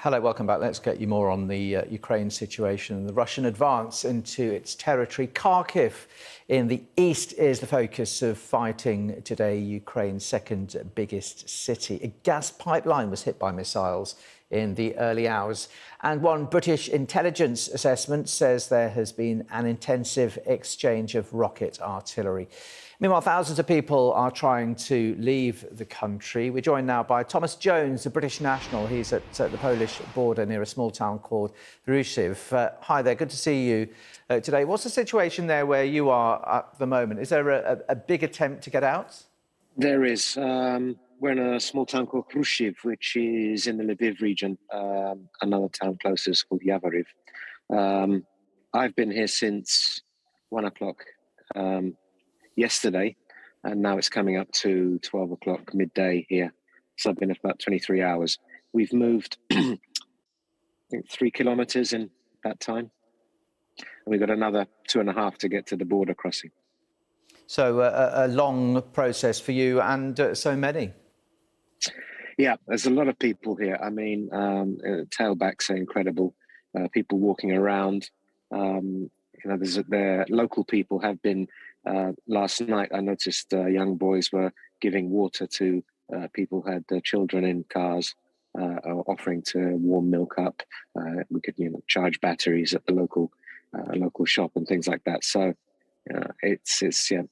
Hello, welcome back. Let's get you more on the Ukraine situation and the Russian advance into its territory. Kharkiv in the east is the focus of fighting today, Ukraine's second biggest city. A gas pipeline was hit by missiles in the early hours. And one British intelligence assessment says there has been an intensive exchange of rocket artillery. Meanwhile, thousands of people are trying to leave the country. We're joined now by Thomas Jones, a British national. He's at the Polish border near a small town called Rushiv. Hi there, good to see you today. What's the situation there where you are at the moment? Is there a big attempt to get out? There is. We're in a small town called Rushiv, which is in the Lviv region. Another town closer is called Yavoriv. I've been here since 1 o'clock yesterday, and now it's coming up to 12 o'clock midday here. So I've been at about 23 hours. We've moved, I think, 3 kilometers in that time. And we've got another 2.5 to get to the border crossing. So a long process for you and so many. Yeah, there's a lot of people here. I mean, tailbacks are incredible. People walking around. The local people have been. Last night, I noticed young boys were giving water to people who had their children in cars, offering to warm milk up. We could, charge batteries at the local shop and things like that. So it's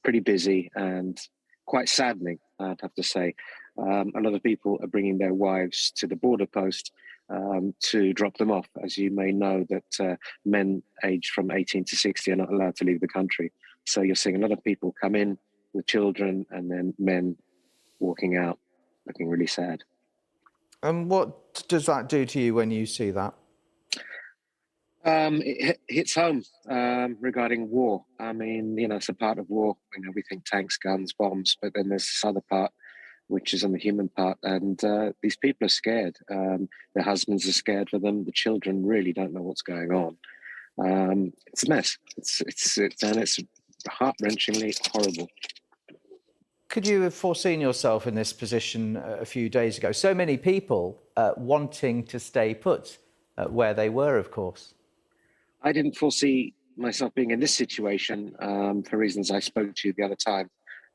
pretty busy and quite saddening, I'd have to say. A lot of people are bringing their wives to the border post to drop them off. As you may know, that men aged from 18 to 60 are not allowed to leave the country. So you're seeing a lot of people come in with children and then men walking out, looking really sad. And what does that do to you when you see that? It hits home regarding war. I mean, it's a part of war. We think tanks, guns, bombs, but then there's this other part, which is on the human part. And these people are scared. Their husbands are scared for them. The children really don't know what's going on. It's a mess. It's heart-wrenchingly horrible. Could you have foreseen yourself in this position a few days ago? So many people wanting to stay put where they were, of course. I didn't foresee myself being in this situation for reasons I spoke to you the other time.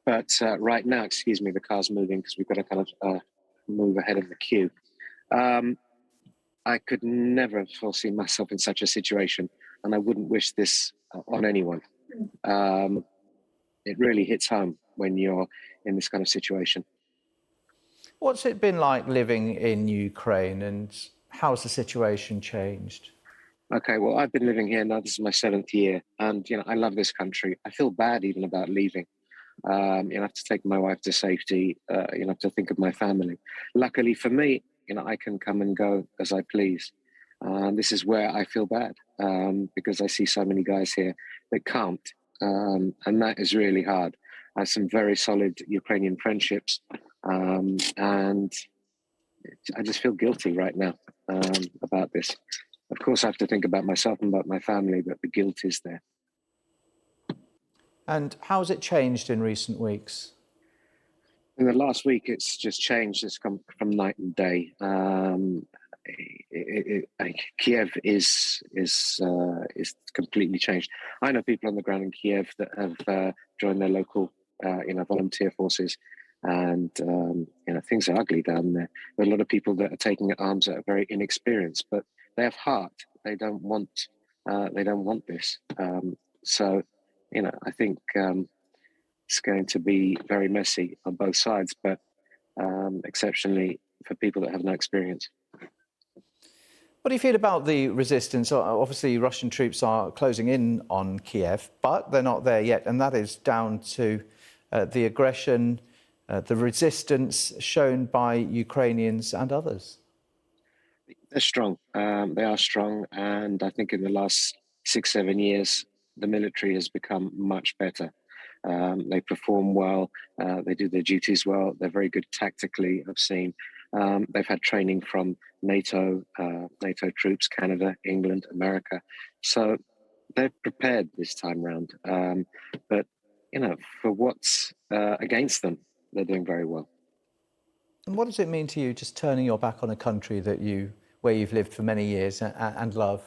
But right now, the car's moving because we've got to kind of move ahead of the queue. I could never have foreseen myself in such a situation, and I wouldn't wish this on anyone. It really hits home when you're in this kind of situation. What's it been like living in Ukraine, and how's the situation changed? Okay, well, I've been living here now. This is my 7th year, and I love this country. I feel bad even about leaving. I have to take my wife to safety. I have to think of my family. Luckily for me, I can come and go as I please. This is where I feel bad because I see so many guys here that can't, and that is really hard. I have some very solid Ukrainian friendships, and I just feel guilty right now about this. Of course, I have to think about myself and about my family, but the guilt is there. And how has it changed in recent weeks? In the last week, it's just changed. It's come from night and day. Kiev is completely changed. I know people on the ground in Kiev that have joined their local, volunteer forces, and things are ugly down there. There are a lot of people that are taking at arms that are very inexperienced, but they have heart. They don't want this. So, I think it's going to be very messy on both sides, but exceptionally for people that have no experience. What do you feel about the resistance? Obviously, Russian troops are closing in on Kiev, but they're not there yet, and that is down to the aggression, the resistance shown by Ukrainians and others. They're strong. They are strong, and I think in the last 6-7 years, the military has become much better. They perform well. They do their duties well. They're very good tactically, I've seen. They've had training from NATO troops, Canada, England, America. So they're prepared this time round. But, for what's against them, they're doing very well. And what does it mean to you just turning your back on a country that you where you've lived for many years and love?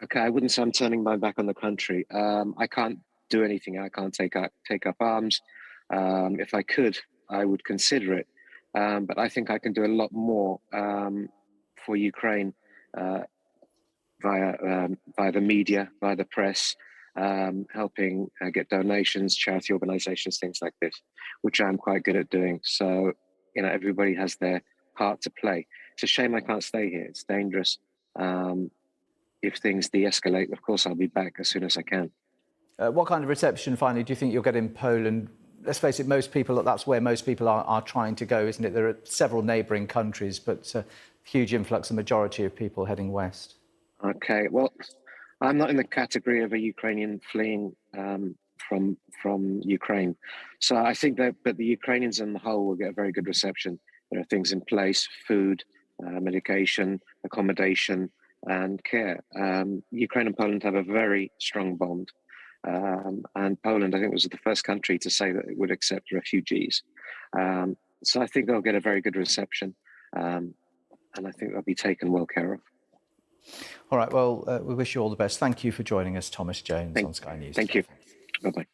Okay, I wouldn't say I'm turning my back on the country. I can't do anything. I can't take up arms. If I could, I would consider it. But I think I can do a lot more for Ukraine uh, via the media, via the press, helping get donations, charity organisations, things like this, which I'm quite good at doing. So, everybody has their part to play. It's a shame I can't stay here. It's dangerous. If things de-escalate, of course, I'll be back as soon as I can. What kind of reception, finally, do you think you'll get in Poland? Let's face it, that's where most people are trying to go, isn't it? There are several neighbouring countries, but huge influx, a majority of people heading west. Okay, well, I'm not in the category of a Ukrainian fleeing from Ukraine, so I think that the Ukrainians on the whole will get a very good reception. There are things in place: food, medication, accommodation, and care. Ukraine and Poland have a very strong bond, and Poland, I think, was the first country to say that it would accept refugees. So I think they'll get a very good reception, and I think they'll be taken well care of. All right, well, we wish you all the best. Thank you for joining us, Thomas Jones, on Sky News. Thank you. Bye-bye.